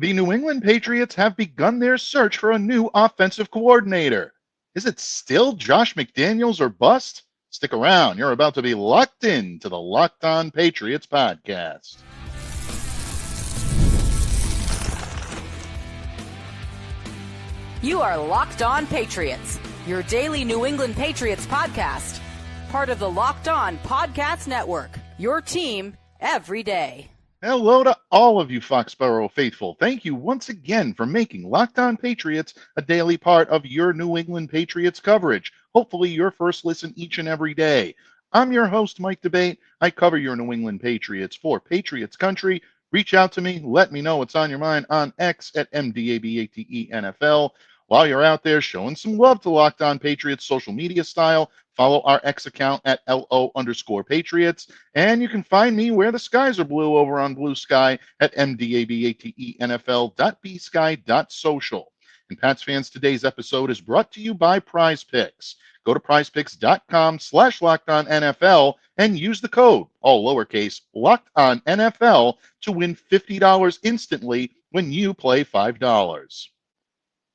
The New England Patriots have begun their search for a new offensive coordinator. Is it still Josh McDaniels or bust? Stick around. You're about to be locked in to the Locked On Patriots podcast. You are Locked On Patriots, your daily New England Patriots podcast. Part of the Locked On Podcast Network, your team every day. Hello to all of you Foxborough faithful. Thank you once again for making Locked On Patriots a daily part of your New England Patriots coverage. Hopefully your first listen each and every day. I'm your host, Mike Debate. I cover your New England Patriots for Patriots Country. Reach out to me. Let me know what's on your mind on X at MDABATENFL. While you're out there showing some love to Locked On Patriots social media style, follow our X account at LO_Patriots. And you can find me where the skies are blue over on Blue Sky at MDABATENFL.bsky.social. And Pats fans, today's episode is brought to you by PrizePicks. Go to prizepicks.com/LockedOnNFL and use the code, all lowercase, LockedOnNFL to win $50 instantly when you play $5.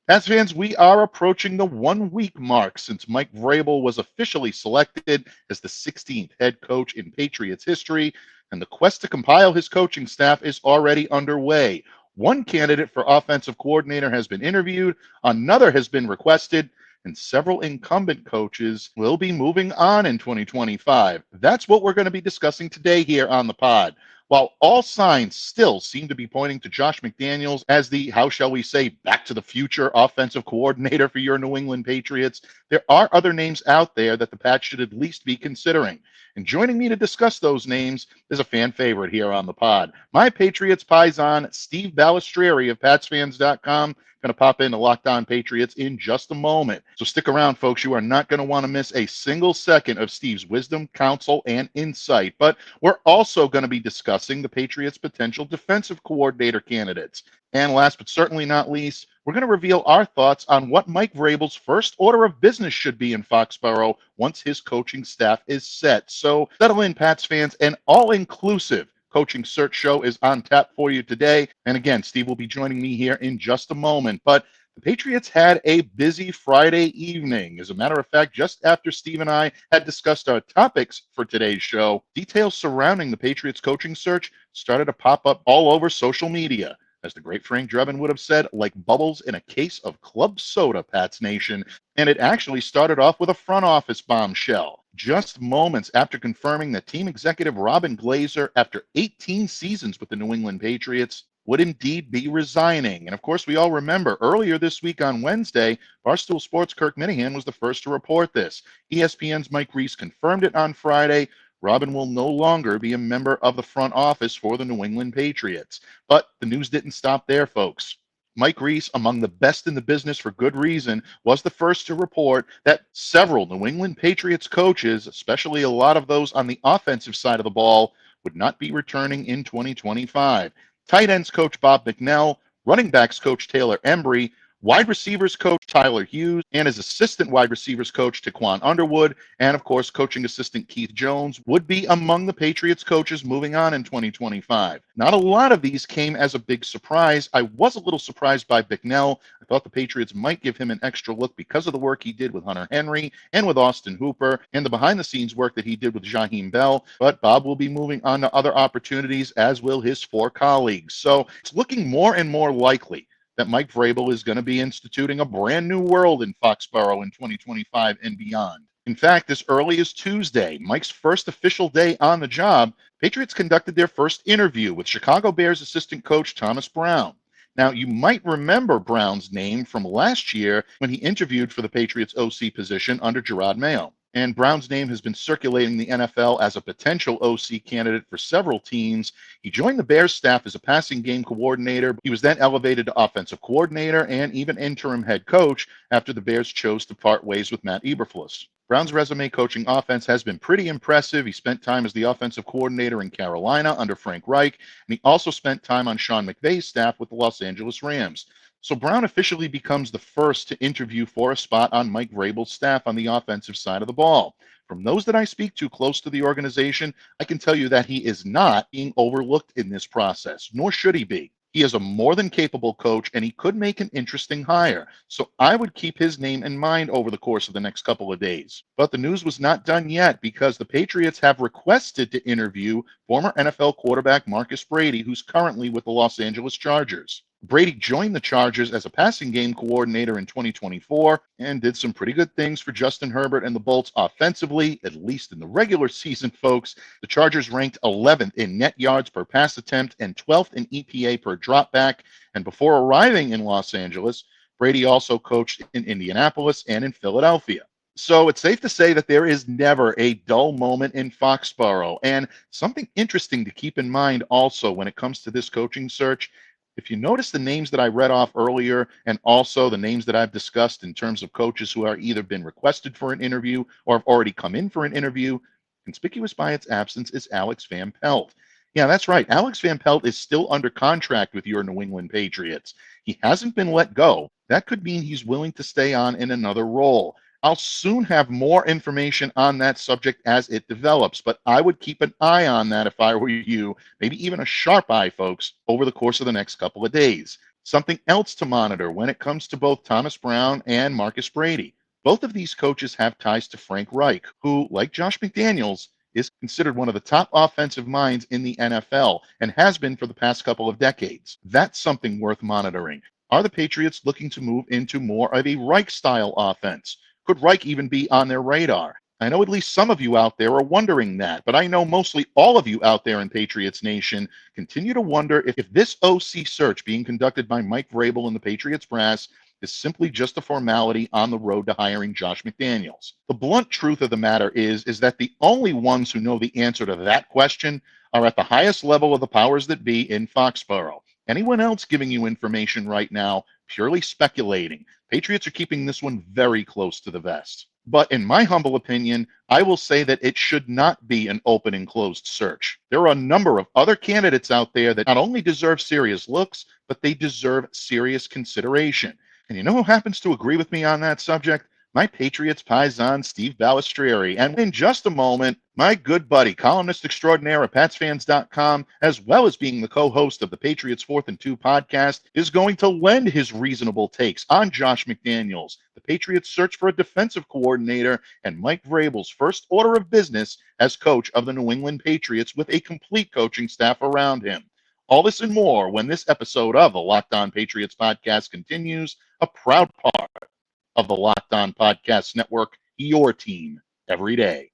Pats fans, we are approaching the 1 week mark since Mike Vrabel was officially selected as the 16th head coach in Patriots history, and the quest to compile his coaching staff is already underway. One candidate for offensive coordinator has been interviewed, another has been requested, and several incumbent coaches will be moving on in 2025. That's what we're going to be discussing today here on the pod. While all signs still seem to be pointing to Josh McDaniels as the, how shall we say, back to the future offensive coordinator for your New England Patriots, there are other names out there that the Pats should at least be considering. And joining me to discuss those names is a fan favorite here on the pod. My Patriots paisan, Steve Balestrieri of PatsFans.com. Going to pop into Locked On Patriots in just a moment. So stick around, folks. You are not going to want to miss a single second of Steve's wisdom, counsel, and insight. But we're also going to be discussing the Patriots' potential defensive coordinator candidates. And last but certainly not least, we're going to reveal our thoughts on what Mike Vrabel's first order of business should be in Foxborough once his coaching staff is set. So settle in, Pats fans, and all-inclusive coaching search show is on tap for you today. And again, Steve will be joining me here in just a moment. But the Patriots had a busy Friday evening. As a matter of fact, just after Steve and I had discussed our topics for today's show, details surrounding the Patriots coaching search started to pop up all over social media. As the great Frank Drebin would have said, like bubbles in a case of club soda, Pats Nation. And it actually started off with a front office bombshell. Just moments after confirming that team executive Robin Glazer, after 18 seasons with the New England Patriots, would indeed be resigning. And of course, we all remember earlier this week on Wednesday, Barstool Sports' Kirk Minahan was the first to report this. ESPN's Mike Reese confirmed it on Friday. Robin will no longer be a member of the front office for the New England Patriots. But the news didn't stop there, folks. Mike Reese, among the best in the business for good reason, was the first to report that several New England Patriots coaches, especially a lot of those on the offensive side of the ball, would not be returning in 2025. Tight ends coach Bob McNell, running backs coach Taylor Embry, wide receivers coach Tyler Hughes, and his assistant wide receivers coach Taquan Underwood, and of course coaching assistant Keith Jones would be among the Patriots coaches moving on in 2025. Not a lot of these came as a big surprise. I was a little surprised by McNell. I thought the Patriots might give him an extra look because of the work he did with Hunter Henry and with Austin Hooper and the behind-the-scenes work that he did with Jaheim Bell. But Bob will be moving on to other opportunities, as will his four colleagues. So it's looking more and more likely that Mike Vrabel is going to be instituting a brand new world in Foxborough in 2025 and beyond. In fact, as early as Tuesday, Mike's first official day on the job, Patriots conducted their first interview with Chicago Bears assistant coach Thomas Brown. Now, you might remember Brown's name from last year when he interviewed for the Patriots OC position under Gerard Mayo. And Brown's name has been circulating the NFL as a potential OC candidate for several teams. He joined the Bears staff as a passing game coordinator. He was then elevated to offensive coordinator and even interim head coach after the Bears chose to part ways with Matt Eberflus. Brown's resume coaching offense has been pretty impressive. He spent time as the offensive coordinator in Carolina under Frank Reich, and he also spent time on Sean McVay's staff with the Los Angeles Rams. So Brown officially becomes the first to interview for a spot on Mike Vrabel's staff on the offensive side of the ball. From those that I speak to close to the organization, I can tell you that he is not being overlooked in this process, nor should he be. He is a more than capable coach, and he could make an interesting hire. So I would keep his name in mind over the course of the next couple of days. But the news was not done yet because the Patriots have requested to interview former NFL quarterback Marcus Brady, who's currently with the Los Angeles Chargers. Brady joined the Chargers as a passing game coordinator in 2024 and did some pretty good things for Justin Herbert and the Bolts offensively, at least in the regular season, folks. The Chargers ranked 11th in net yards per pass attempt and 12th in EPA per dropback. And before arriving in Los Angeles, Brady also coached in Indianapolis and in Philadelphia. So it's safe to say that there is never a dull moment in Foxborough. And something interesting to keep in mind also when it comes to this coaching search, if you notice the names that I read off earlier and also the names that I've discussed in terms of coaches who are either been requested for an interview or have already come in for an interview, conspicuous by its absence is Alex Van Pelt. Yeah, that's right. Alex Van Pelt is still under contract with your New England Patriots. He hasn't been let go. That could mean he's willing to stay on in another role. I'll soon have more information on that subject as it develops, but I would keep an eye on that if I were you, maybe even a sharp eye, folks, over the course of the next couple of days. Something else to monitor when it comes to both Thomas Brown and Marcus Brady. Both of these coaches have ties to Frank Reich, who, like Josh McDaniels, is considered one of the top offensive minds in the NFL and has been for the past couple of decades. That's something worth monitoring. Are the Patriots looking to move into more of a Reich-style offense? Could Reich even be on their radar? I know at least some of you out there are wondering that, but I know mostly all of you out there in Patriots Nation continue to wonder if this OC search being conducted by Mike Vrabel and the Patriots brass is simply just a formality on the road to hiring Josh McDaniels. The blunt truth of the matter is that the only ones who know the answer to that question are at the highest level of the powers that be in Foxborough. Anyone else giving you information right now, purely speculating. Patriots are keeping this one very close to the vest. But in my humble opinion, I will say that it should not be an open and closed search. There are a number of other candidates out there that not only deserve serious looks, but they deserve serious consideration. And you know who happens to agree with me on that subject? My Patriots paisan, Steve Balestrieri. And in just a moment, my good buddy, columnist extraordinaire at PatsFans.com, as well as being the co-host of the Patriots 4th and 2 podcast, is going to lend his reasonable takes on Josh McDaniels, the Patriots' search for a defensive coordinator, and Mike Vrabel's first order of business as coach of the New England Patriots with a complete coaching staff around him. All this and more when this episode of the Locked On Patriots podcast continues, a proud part of the Locked On Podcast Network, your team every day.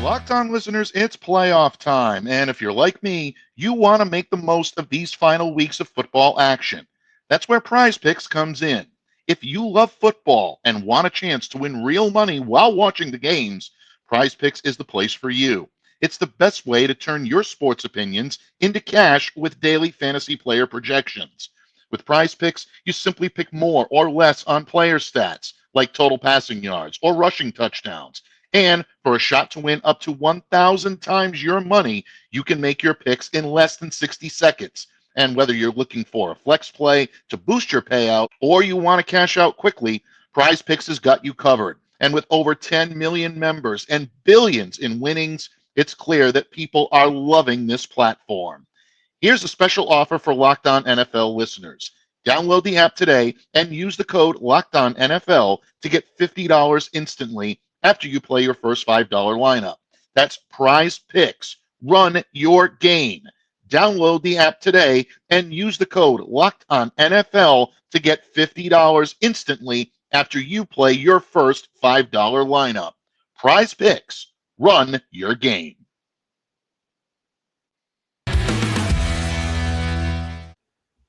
Locked On listeners, it's playoff time, and if you're like me, you want to make the most of these final weeks of football action. That's where PrizePicks comes in. If you love football and want a chance to win real money while watching the games, PrizePicks is the place for you. It's the best way to turn your sports opinions into cash with daily fantasy player projections. With PrizePicks, you simply pick more or less on player stats, like total passing yards or rushing touchdowns. And for a shot to win up to 1,000 times your money, you can make your picks in less than 60 seconds. And whether you're looking for a flex play to boost your payout or you want to cash out quickly, PrizePicks has got you covered. And with over 10 million members and billions in winnings, it's clear that people are loving this platform. Here's a special offer for Locked On NFL listeners. Download the app today and use the code LOCKEDONNFL to get $50 instantly after you play your first $5 lineup. That's PrizePicks. Run your game. Download the app today and use the code LOCKEDONNFL to get $50 instantly after you play your first $5 lineup. PrizePicks. Run your game.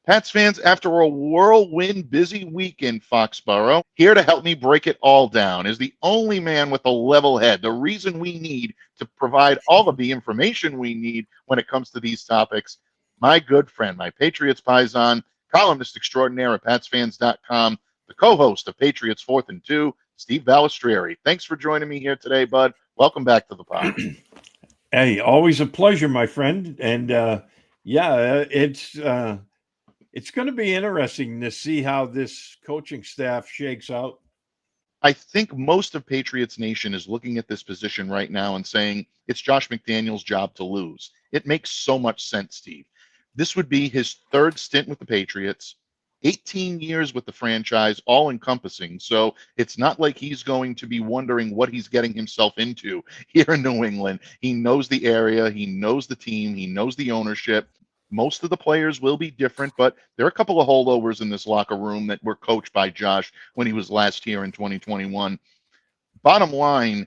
Pats fans, after a whirlwind busy week in Foxborough, here to help me break it all down is the only man with a level head, the reason we need to provide all of the information we need when it comes to these topics, my good friend, my Patriots paisan, columnist extraordinaire at PatsFans.com, the co-host of Patriots 4th and 2, Steve Balestrieri. Thanks for joining me here today, bud. Welcome back to the pod. Hey, always a pleasure, my friend. And it's going to be interesting to see how this coaching staff shakes out. I think most of Patriots Nation is looking at this position right now and saying it's Josh McDaniels' job to lose. It makes so much sense, Steve. This would be his third stint with the Patriots, 18 years with the franchise, all encompassing. So it's not like he's going to be wondering what he's getting himself into here in New England. He knows the area, he knows the team, he knows the ownership. Most of the players will be different, but there are a couple of holdovers in this locker room that were coached by Josh when he was last here in 2021. Bottom line,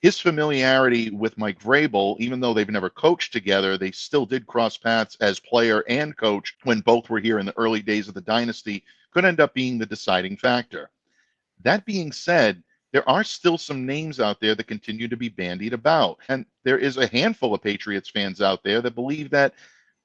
his familiarity with Mike Vrabel, even though they've never coached together, they still did cross paths as player and coach when both were here in the early days of the dynasty, could end up being the deciding factor. That being said, there are still some names out there that continue to be bandied about. And there is a handful of Patriots fans out there that believe that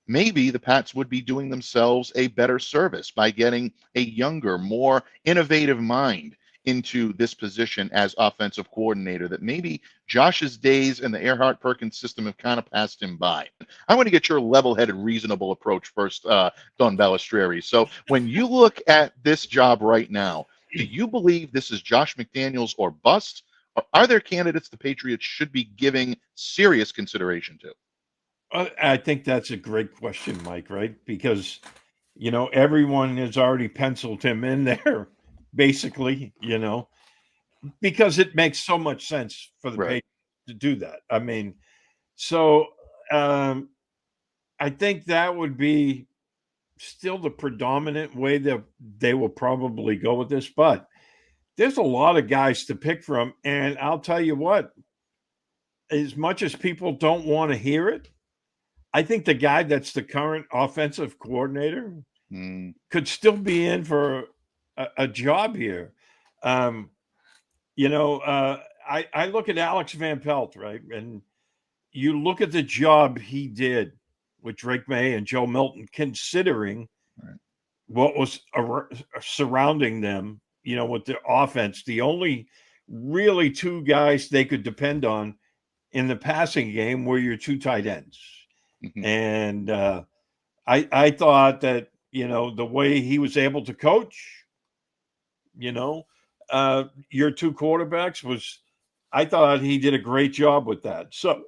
maybe the Pats would be doing themselves a better service by getting a younger, more innovative mind into this position as offensive coordinator, that maybe Josh's days in the Earhart-Perkins system have kind of passed him by. I want to get your level-headed, reasonable approach first, Don Balestrieri. So when you look at this job right now, do you believe this is Josh McDaniels or bust, or are there candidates the Patriots should be giving serious consideration to? I think that's a great question, Mike, right? Because, everyone has already penciled him in there, basically, because it makes so much sense for the Patriots to do that. I mean, so I think that would be still the predominant way that they will probably go with this. But there's a lot of guys to pick from. And I'll tell you what, as much as people don't want to hear it, I think the guy that's the current offensive coordinator could still be in for a job here. I look at Alex Van Pelt, right? And you look at the job he did with Drake May and Joe Milton, considering what was surrounding them, with the offense. The only really two guys they could depend on in the passing game were your two tight ends. Mm-hmm. And I thought that, the way he was able to coach, your two quarterbacks I thought he did a great job with that. So,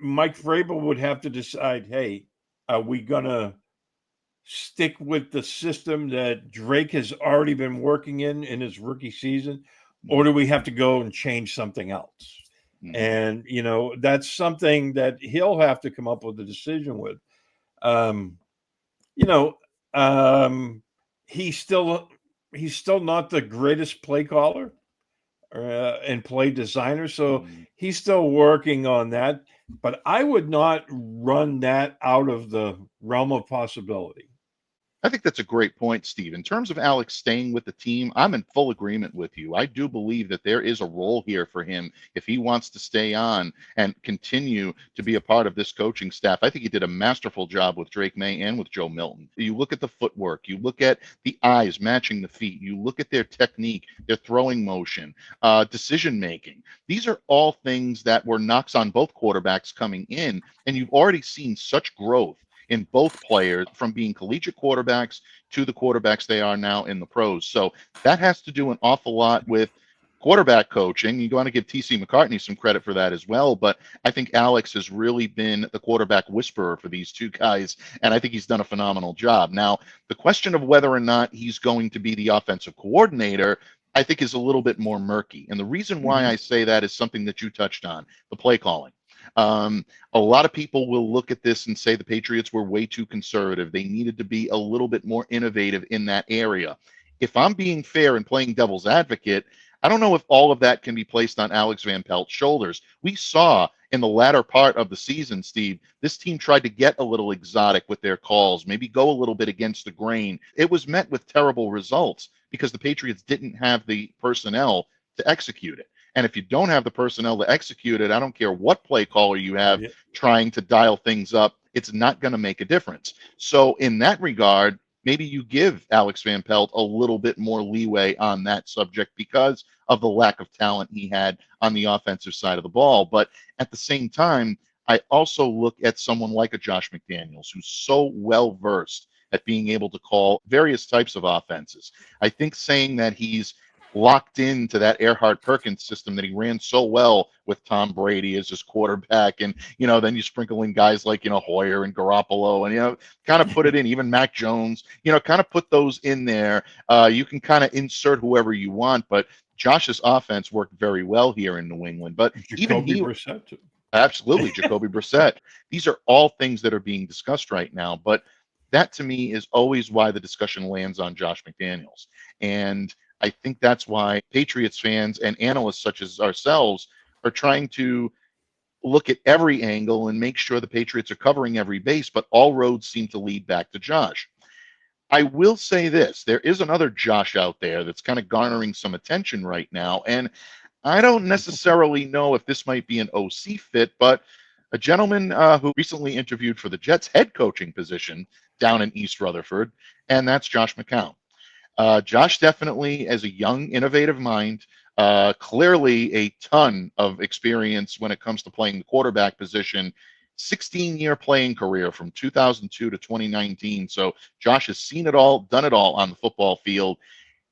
Mike Vrabel would have to decide, hey, are we going to stick with the system that Drake has already been working in his rookie season, or do we have to go and change something else? Mm-hmm. And, that's something that he'll have to come up with a decision with. He's still not the greatest play caller and play designer. So he's still working on that, but I would not run that out of the realm of possibility. I think that's a great point, Steve. In terms of Alex staying with the team, I'm in full agreement with you. I do believe that there is a role here for him if he wants to stay on and continue to be a part of this coaching staff. I think he did a masterful job with Drake May and with Joe Milton. You look at the footwork, you look at the eyes matching the feet, you look at their technique, their throwing motion, decision making. These are all things that were knocks on both quarterbacks coming in, and you've already seen such growth in both players from being collegiate quarterbacks to the quarterbacks they are now in the pros. So that has to do an awful lot with quarterback coaching. You want to give TC McCartney some credit for that as well, but I think Alex has really been the quarterback whisperer for these two guys, and I think he's done a phenomenal job. Now, the question of whether or not he's going to be the offensive coordinator, I think, is a little bit more murky. And the reason why I say that is something that you touched on, the play calling. A lot of people will look at this and say the Patriots were way too conservative. They needed to be a little bit more innovative in that area. If I'm being fair and playing devil's advocate, I don't know if all of that can be placed on Alex Van Pelt's shoulders. We saw in the latter part of the season, Steve, this team tried to get a little exotic with their calls, maybe go a little bit against the grain. It was met with terrible results because the Patriots didn't have the personnel to execute it. And if you don't have the personnel to execute it, I don't care what play caller you have trying to dial things up, it's not going to make a difference. So in that regard, maybe you give Alex Van Pelt a little bit more leeway on that subject because of the lack of talent he had on the offensive side of the ball. But at the same time, I also look at someone like a Josh McDaniels, who's so well-versed at being able to call various types of offenses. I think saying that he's locked into that Earhart-Perkins system that he ran so well with Tom Brady as his quarterback. And, then you sprinkle in guys like, Hoyer and Garoppolo and, kind of put it in, even Mac Jones, kind of put those in there. You can kind of insert whoever you want, but Josh's offense worked very well here in New England. But even Jacoby he, Brissett too. absolutely, Jacoby Brissett. These are all things that are being discussed right now. But that to me is always why the discussion lands on Josh McDaniels. And I think that's why Patriots fans and analysts such as ourselves are trying to look at every angle and make sure the Patriots are covering every base, but all roads seem to lead back to Josh. I will say this, there is another Josh out there that's kind of garnering some attention right now, and I don't necessarily know if this might be an OC fit, but a gentleman who recently interviewed for the Jets head coaching position down in East Rutherford, and that's Josh McCown. Josh definitely, as a young, innovative mind, clearly a ton of experience when it comes to playing the quarterback position. 16-year playing career from 2002 to 2019. So Josh has seen it all, done it all on the football field.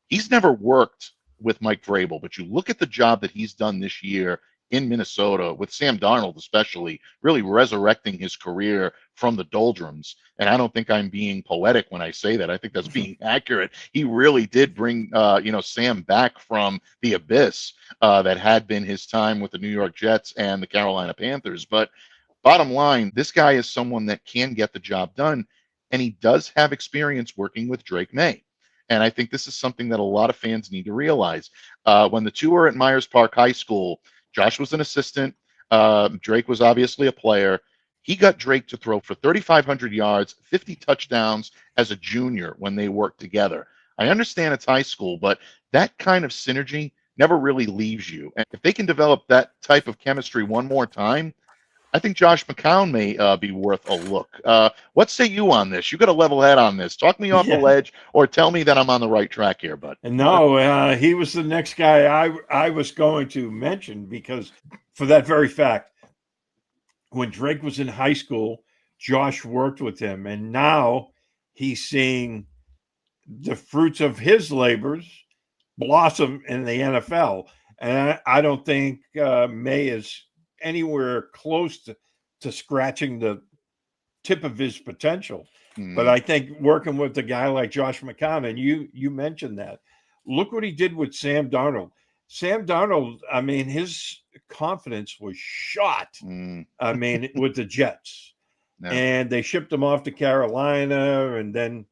He's never worked with Mike Vrabel, but you look at the job that he's done this year in Minnesota with Sam Darnold, especially really resurrecting his career from the doldrums. And I don't think I'm being poetic when I say that. I think that's being accurate. He really did bring, Sam back from the abyss that had been his time with the New York Jets and the Carolina Panthers. But bottom line, this guy is someone that can get the job done, and he does have experience working with Drake May. And I think this is something that a lot of fans need to realize. When the two were at Myers Park High School, Josh was an assistant. Drake was obviously a player. He got Drake to throw for 3,500 yards, 50 touchdowns as a junior when they worked together. I understand it's high school, but that kind of synergy never really leaves you. And if they can develop that type of chemistry one more time, I think Josh McCown may be worth a look. What say you on this? You got a level head on this. Talk me off the ledge or tell me that I'm on the right track here, bud. No, he was the next guy I was going to mention because for that very fact, when Drake was in high school, Josh worked with him, and now he's seeing the fruits of his labors blossom in the NFL. And I don't think May is anywhere close to scratching the tip of his potential. But I think working with a guy like Josh McCown, and you mentioned that, look what he did with Sam Darnold. Sam Darnold, I mean, his confidence was shot. I mean, with the Jets. No. And they shipped him off to Carolina, and then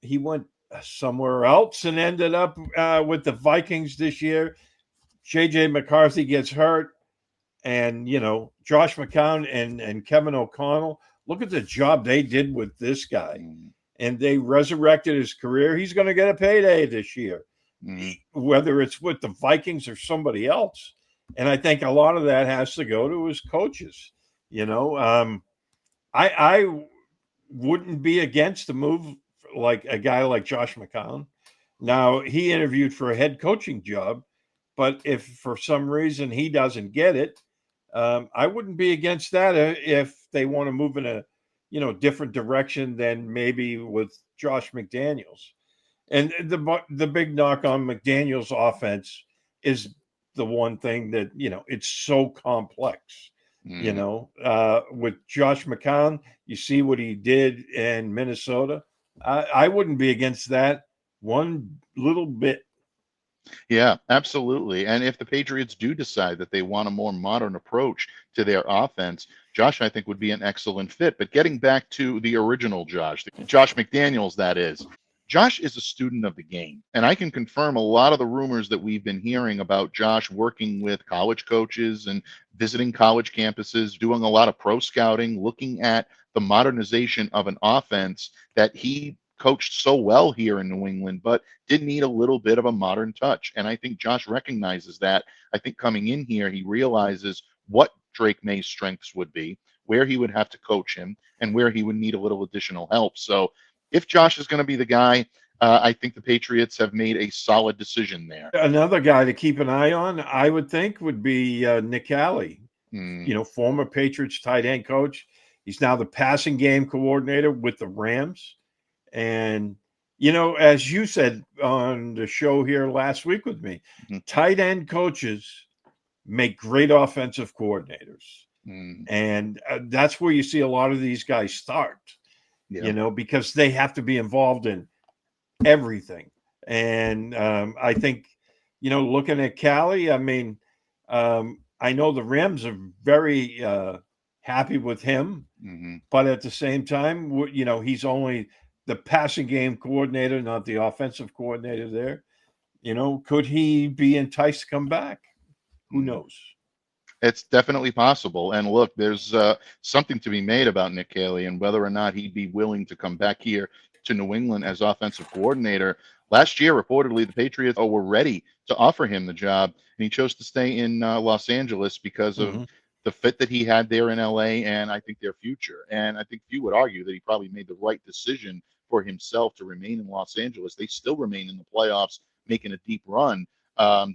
he went somewhere else and ended up with the Vikings this year. J.J. McCarthy gets hurt. And, Josh McCown and Kevin O'Connell, look at the job they did with this guy. And they resurrected his career. He's going to get a payday this year, whether it's with the Vikings or somebody else. And I think a lot of that has to go to his coaches. I wouldn't be against the move like a guy like Josh McCown. Now, he interviewed for a head coaching job, but if for some reason he doesn't get it, I wouldn't be against that if they want to move in a different direction than maybe with Josh McDaniels. And the big knock on McDaniels' offense is the one thing that it's so complex. With Josh McCown, you see what he did in Minnesota. I wouldn't be against that one little bit. Yeah, absolutely. And if the Patriots do decide that they want a more modern approach to their offense, Josh, I think, would be an excellent fit. But getting back to the original Josh McDaniels, that is, Josh is a student of the game. And I can confirm a lot of the rumors that we've been hearing about Josh working with college coaches and visiting college campuses, doing a lot of pro scouting, looking at the modernization of an offense that he coached so well here in New England, but did need a little bit of a modern touch. And I think Josh recognizes that. I think coming in here, he realizes what Drake May's strengths would be, where he would have to coach him, and where he would need a little additional help. So if Josh is going to be the guy, I think the Patriots have made a solid decision there. Another guy to keep an eye on, I would think, would be Nick Alley, former Patriots tight end coach. He's now the passing game coordinator with the Rams. And As you said on the show here last week with me, tight end coaches make great offensive coordinators. And that's where you see a lot of these guys start, because they have to be involved in everything. And I think, looking at Cali, I mean, I know the Rams are very happy with him, but at the same time, he's only the passing game coordinator, not the offensive coordinator there. Could he be enticed to come back? Who knows? It's definitely possible. And look, there's something to be made about Nick Caley and whether or not he'd be willing to come back here to New England as offensive coordinator. Last year, reportedly, the Patriots were ready to offer him the job, and he chose to stay in Los Angeles because of the fit that he had there in LA and I think their future. And I think few would argue that he probably made the right decision for himself to remain in Los Angeles. They still remain in the playoffs, making a deep run.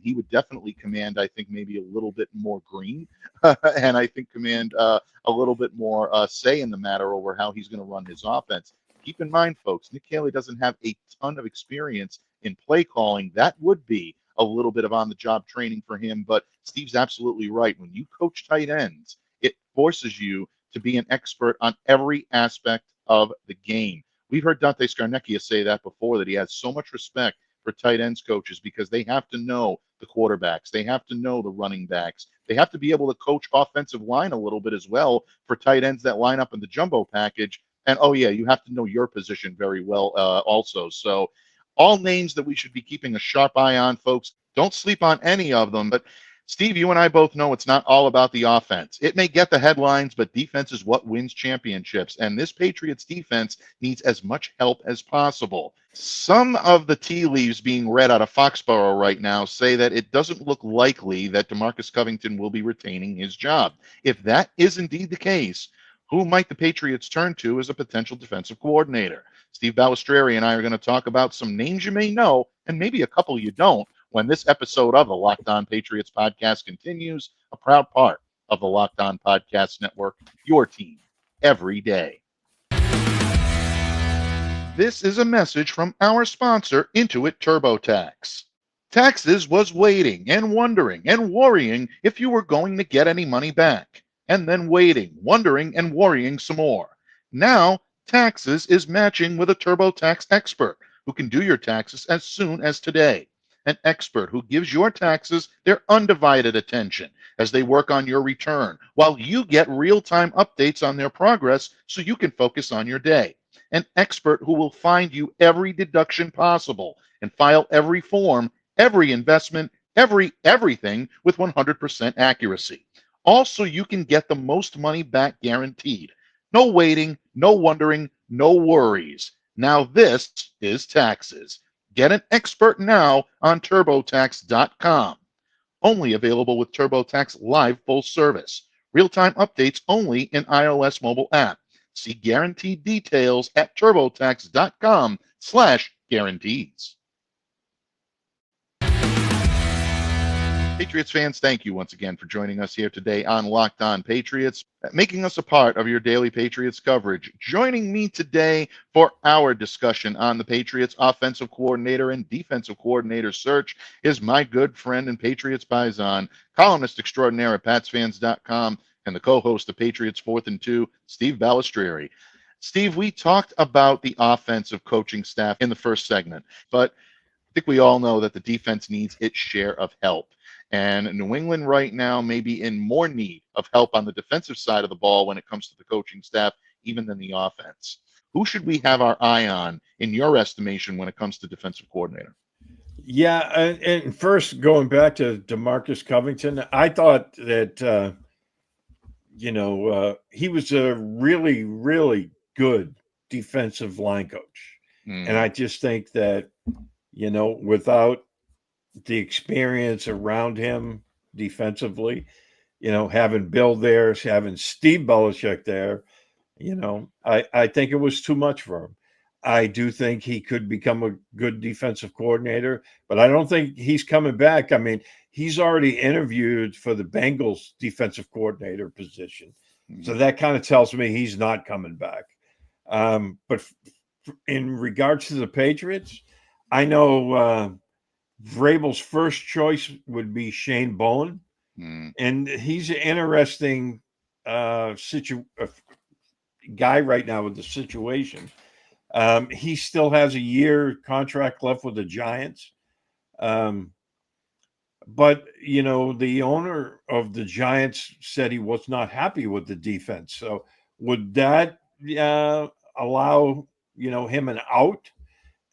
He would definitely command, I think, maybe a little bit more green, and I think command a little bit more say in the matter over how he's going to run his offense. Keep in mind, folks, Nick Caley doesn't have a ton of experience in play calling. That would be a little bit of on-the-job training for him, but Steve's absolutely right. When you coach tight ends, it forces you to be an expert on every aspect of the game. We've heard Dante Scarnecchia say that before, that he has so much respect for tight ends coaches because they have to know the quarterbacks. They have to know the running backs. They have to be able to coach offensive line a little bit as well for tight ends that line up in the jumbo package. And, oh, yeah, you have to know your position very well also. So all names that we should be keeping a sharp eye on, folks. Don't sleep on any of them. But, Steve, you and I both know it's not all about the offense. It may get the headlines, but defense is what wins championships. And this Patriots defense needs as much help as possible. Some of the tea leaves being read out of Foxborough right now say that it doesn't look likely that DeMarcus Covington will be retaining his job. If that is indeed the case, who might the Patriots turn to as a potential defensive coordinator? Steve Balestrieri and I are going to talk about some names you may know and maybe a couple you don't when this episode of the Locked On Patriots podcast continues, a proud part of the Locked On Podcast Network, your team every day. This is a message from our sponsor, Intuit TurboTax. Taxes was waiting and wondering and worrying if you were going to get any money back, and then waiting, wondering, and worrying some more. Now, Taxes is matching with a TurboTax expert who can do your taxes as soon as today. An expert who gives your taxes their undivided attention as they work on your return, while you get real-time updates on their progress so you can focus on your day. An expert who will find you every deduction possible and file every form, every investment, everything with 100% accuracy. Also, you can get the most money back guaranteed. No waiting, no wondering, no worries. Now this is Taxes. Get an expert now on TurboTax.com. Only available with TurboTax Live full service. Real-time updates only in iOS mobile app. See guaranteed details at TurboTax.com/guarantees. Patriots fans, thank you once again for joining us here today on Locked On Patriots, making us a part of your daily Patriots coverage. Joining me today for our discussion on the Patriots offensive coordinator and defensive coordinator search is my good friend and Patriots paisan, columnist extraordinaire at PatsFans.com, and the co-host of Patriots 4th and 2, Steve Balestrieri. Steve, we talked about the offensive coaching staff in the first segment, but I think we all know that the defense needs its share of help. And New England right now may be in more need of help on the defensive side of the ball when it comes to the coaching staff, even than the offense. Who should we have our eye on, in your estimation, when it comes to defensive coordinator? Yeah, and first, going back to DeMarcus Covington, I thought that, he was a really, really good defensive line coach. And I just think that, without the experience around him defensively, having Bill there, having Steve Belichick there, I think it was too much for him. I do think he could become a good defensive coordinator, but I don't think he's coming back. I mean, he's already interviewed for the Bengals defensive coordinator position. So that kind of tells me he's not coming back. But in regards to the Patriots, I know Vrabel's first choice would be Shane Bowen, and he's an interesting guy right now with the situation. He still has a year contract left with the Giants. But, the owner of the Giants said he was not happy with the defense. So would that allow, him an out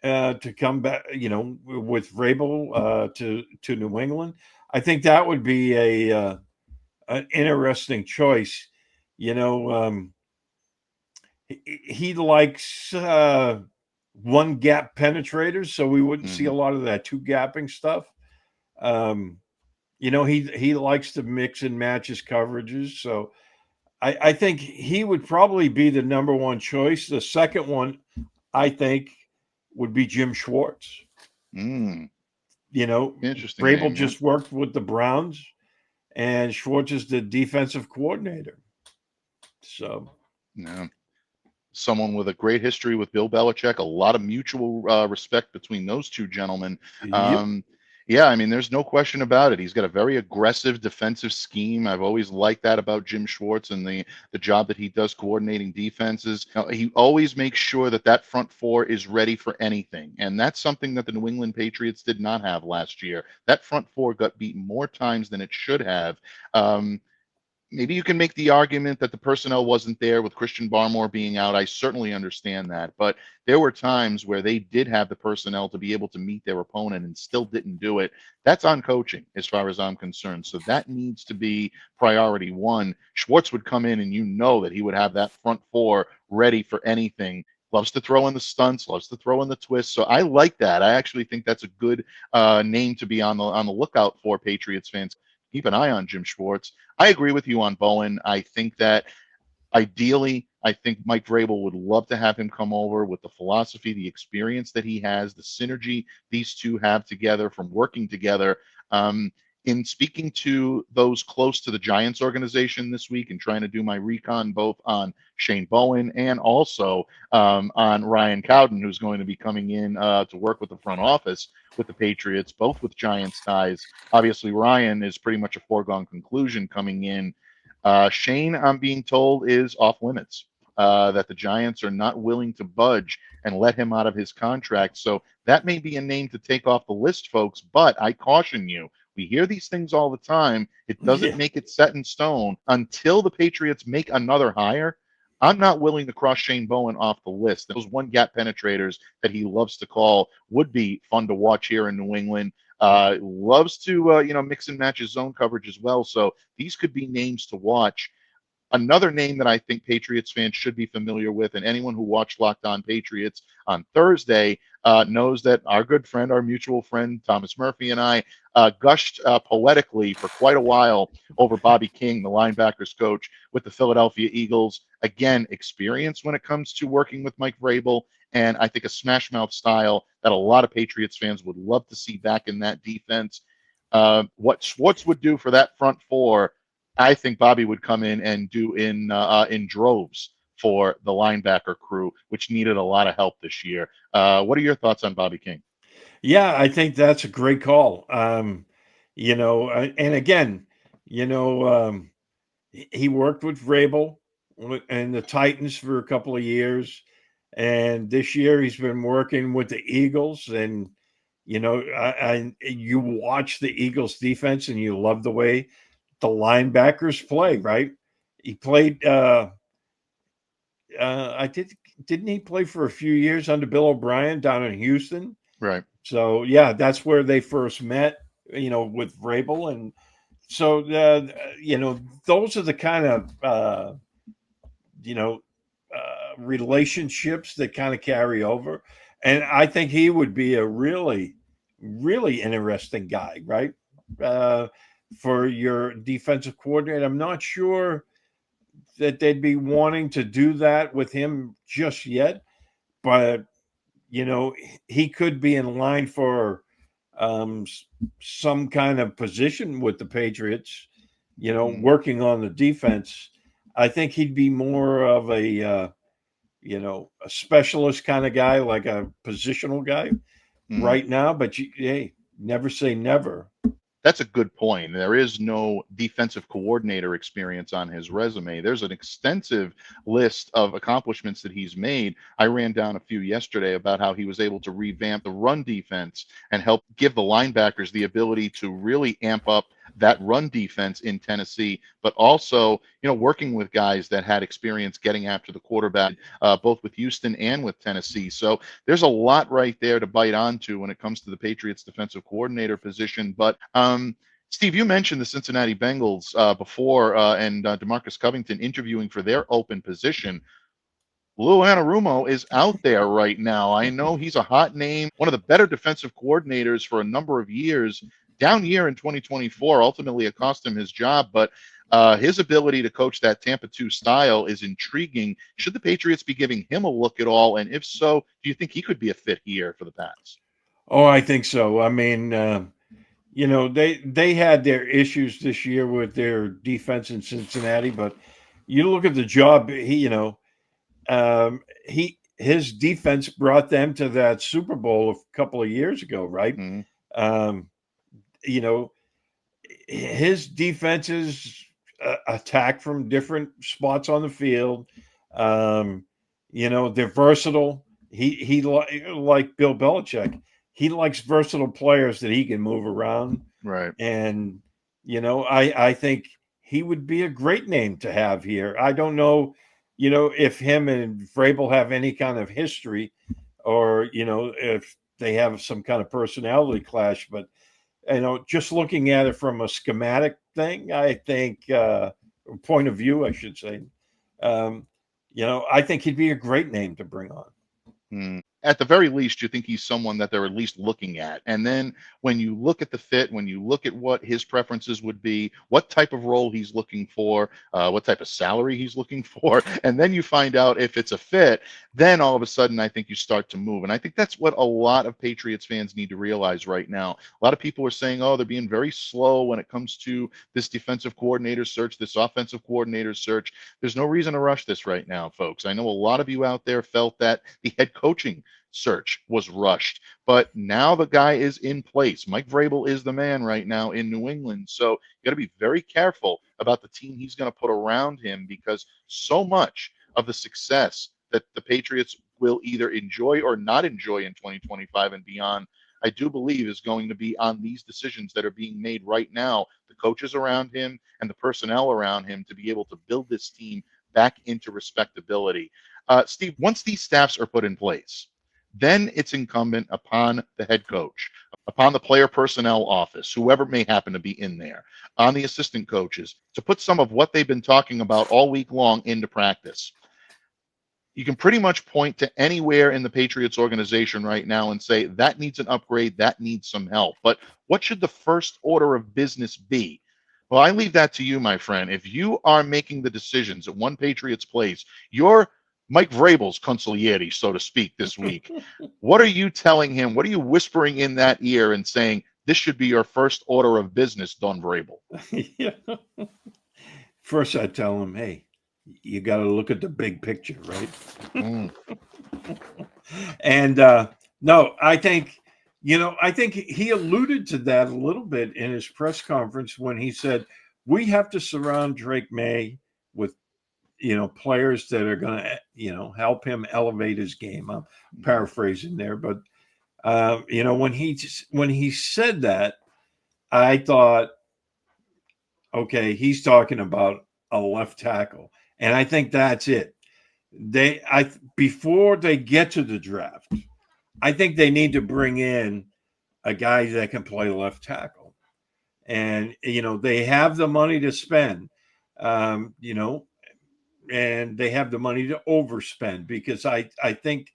to come back, with Vrabel to New England? I think that would be an interesting choice. He likes one gap penetrators, so we wouldn't see a lot of that two gapping stuff. He likes to mix and match his coverages. So I think he would probably be the number one choice. The second one, I think, would be Jim Schwartz. Interesting. Vrabel just worked with the Browns, and Schwartz is the defensive coordinator. So, yeah. Someone with a great history with Bill Belichick, a lot of mutual respect between those two gentlemen. Yep. Yeah, I mean, there's no question about it. He's got a very aggressive defensive scheme. I've always liked that about Jim Schwartz and the job that he does coordinating defenses. He always makes sure that front four is ready for anything. And that's something that the New England Patriots did not have last year. That front four got beat more times than it should have. Maybe you can make the argument that the personnel wasn't there with Christian Barmore being out. I certainly understand that. But there were times where they did have the personnel to be able to meet their opponent and still didn't do it. That's on coaching, as far as I'm concerned. So that needs to be priority one. Schwartz would come in and that he would have that front four ready for anything. Loves to throw in the stunts, loves to throw in the twists. So I like that. I actually think that's a good name to be on the lookout for, Patriots fans. Keep an eye on Jim Schwartz. I agree with you on Bowen. I think that ideally, I think Mike Vrabel would love to have him come over with the philosophy, the experience that he has, the synergy these two have together from working together. In speaking to those close to the Giants organization this week and trying to do my recon both on Shane Bowen and also on Ryan Cowden, who's going to be coming in to work with the front office with the Patriots, both with Giants ties. Obviously, Ryan is pretty much a foregone conclusion coming in. Shane, I'm being told, is off limits, that the Giants are not willing to budge and let him out of his contract. So that may be a name to take off the list, folks, but I caution you. We hear these things all the time. It doesn't make it set in stone until the Patriots make another hire. I'm not willing to cross Shane Bowen off the list. Those one gap penetrators that he loves to call would be fun to watch here in New England. Loves to mix and match his zone coverage as well. So these could be names to watch. Another name that I think Patriots fans should be familiar with, and anyone who watched Locked On Patriots on Thursday knows that our good friend, our mutual friend, Thomas Murphy, and I gushed poetically for quite a while over Bobby King, the linebackers coach with the Philadelphia Eagles. Again, experience when it comes to working with Mike Vrabel, and I think a smash mouth style that a lot of Patriots fans would love to see back in that defense. What Schwartz would do for that front four, I think Bobby would come in and do in droves for the linebacker crew, which needed a lot of help this year. What are your thoughts on Bobby King? Yeah, I think that's a great call. And again, he worked with Vrabel and the Titans for a couple of years. And this year he's been working with the Eagles. And, you watch the Eagles defense and you love the way the linebackers play, right? He played, didn't he play for a few years under Bill O'Brien down in Houston? Right. So, yeah, that's where they first met, with Vrabel. And so, those are the kind of, relationships that kind of carry over. And I think he would be a really, really interesting guy, right? For your defensive coordinator. I'm not sure that they'd be wanting to do that with him just yet, but he could be in line for some kind of position with the Patriots, working on the defense. I think he'd be more of a a specialist kind of guy, like a positional guy right now. But hey, never say never. That's a good point. There is no defensive coordinator experience on his resume. There's an extensive list of accomplishments that he's made. I ran down a few yesterday about how he was able to revamp the run defense and help give the linebackers the ability to really amp up that run defense in Tennessee, but also, working with guys that had experience getting after the quarterback, both with Houston and with Tennessee. So there's a lot right there to bite onto when it comes to the Patriots defensive coordinator position. But Steve, you mentioned the Cincinnati Bengals before, and DeMarcus Covington interviewing for their open position. Lou Anarumo is out there right now. I know he's a hot name, one of the better defensive coordinators for a number of years. Down year in 2024 ultimately it cost him his job, but his ability to coach that Tampa 2 style is intriguing. Should the Patriots be giving him a look at all? And if so, do you think he could be a fit here for the Pats? Oh, I think so. I mean, they had their issues this year with their defense in Cincinnati, but you look at the job his defense brought them to that Super Bowl a couple of years ago, right? Mm-hmm. His defenses attack from different spots on the field. They're versatile. He like Bill Belichick. He likes versatile players that he can move around. Right. And I think he would be a great name to have here. I don't know, if him and Vrabel have any kind of history, or if they have some kind of personality clash, but just looking at it from a schematic thing, I think point of view, I should say, I think he'd be a great name to bring on. At the very least, you think he's someone that they're at least looking at. And then when you look at the fit, when you look at what his preferences would be, what type of role he's looking for, what type of salary he's looking for, and then you find out if it's a fit, then all of a sudden I think you start to move. And I think that's what a lot of Patriots fans need to realize right now. A lot of people are saying, oh, they're being very slow when it comes to this defensive coordinator search, this offensive coordinator search. There's no reason to rush this right now, folks. I know a lot of you out there felt that the head coaching search was rushed, but now the guy is in place. Mike Vrabel is the man right now in New England, so you got to be very careful about the team he's going to put around him, because so much of the success that the Patriots will either enjoy or not enjoy in 2025 and beyond, I do believe, is going to be on these decisions that are being made right now, the coaches around him and the personnel around him, to be able to build this team back into respectability. Steve, once these staffs are put in place, then it's incumbent upon the head coach, upon the player personnel office, whoever may happen to be in there, on the assistant coaches, to put some of what they've been talking about all week long into practice. You can pretty much point to anywhere in the Patriots organization right now and say that needs an upgrade, that needs some help. But what should the first order of business be? Well, I leave that to you, my friend. If you are making the decisions at One Patriots Place, you're Mike Vrabel's consigliere, so to speak, this week. What are you telling him? What are you whispering in that ear and saying, this should be your first order of business, Don Vrabel? Yeah. First, I tell him, hey, you got to look at the big picture, right? And no, I think he alluded to that a little bit in his press conference when he said, we have to surround Drake May with players that are going to, help him elevate his game. I'm paraphrasing there, but when he said that, I thought, okay, he's talking about a left tackle, and I think that's it. Before they get to the draft, I think they need to bring in a guy that can play left tackle, and they have the money to spend, and they have the money to overspend, because I think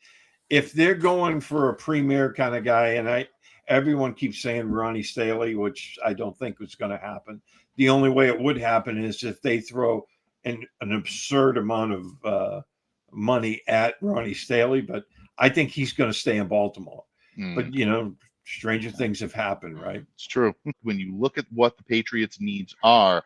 if they're going for a premier kind of guy, and everyone keeps saying Ronnie Staley, which I don't think is going to happen. The only way it would happen is if they throw an absurd amount of money at Ronnie Staley, but I think he's going to stay in Baltimore. But stranger things have happened, right? It's true. When you look at what the Patriots' needs are,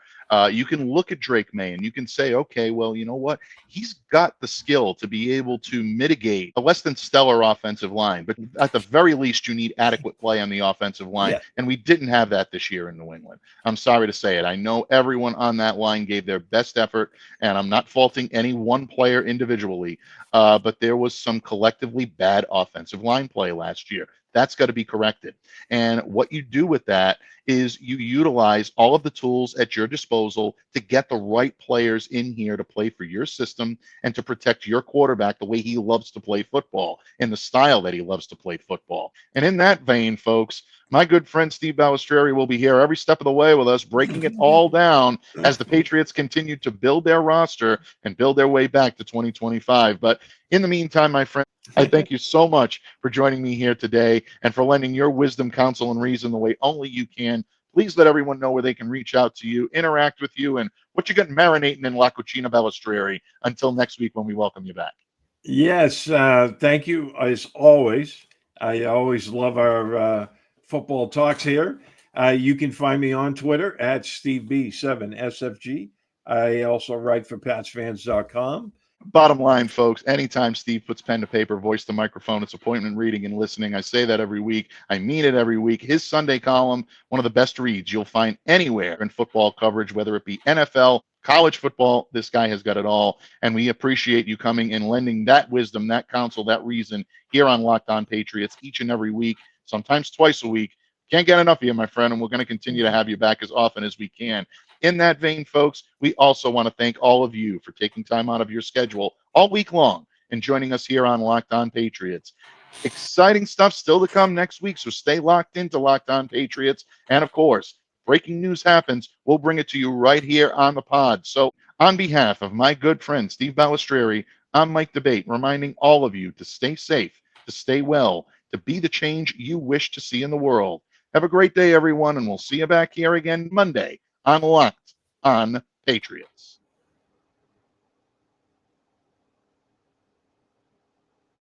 You can look at Drake May and you can say, okay, well, you know what? He's got the skill to be able to mitigate a less than stellar offensive line, but at the very least, you need adequate play on the offensive line. Yeah. And we didn't have that this year in New England. I'm sorry to say it. I know everyone on that line gave their best effort, and I'm not faulting any one player individually, but there was some collectively bad offensive line play last year. That's got to be corrected. And what you do with that is you utilize all of the tools at your disposal to get the right players in here to play for your system and to protect your quarterback the way he loves to play football, in the style that he loves to play football. And in that vein, folks, my good friend Steve Balestrieri will be here every step of the way with us, breaking it all down as the Patriots continue to build their roster and build their way back to 2025. But in the meantime, my friend, I thank you so much for joining me here today and for lending your wisdom, counsel, and reason the way only you can. Please let everyone know where they can reach out to you, interact with you, and what you got marinating in La Cucina Balestrieri. Until next week when we welcome you back. Yes, thank you as always. I always love our football talks here. You can find me on Twitter at SteveB7SFG. I also write for PatsFans.com. Bottom line, folks, anytime Steve puts pen to paper, voice to microphone, it's appointment reading and listening. I say that every week. I mean it every week. His Sunday column, one of the best reads you'll find anywhere in football coverage, whether it be NFL, college football. This guy has got it all. And we appreciate you coming and lending that wisdom, that counsel, that reason here on Locked On Patriots each and every week, sometimes twice a week. Can't get enough of you, my friend, and we're going to continue to have you back as often as we can. In that vein, folks, we also want to thank all of you for taking time out of your schedule all week long and joining us here on Locked On Patriots. Exciting stuff still to come next week, so stay locked into Locked On Patriots. And of course, breaking news happens, we'll bring it to you right here on the pod. So on behalf of my good friend Steve Balestrieri, I'm Mike Debate, reminding all of you to stay safe, to stay well, to be the change you wish to see in the world. Have a great day, everyone, and we'll see you back here again Monday on Locked On Patriots.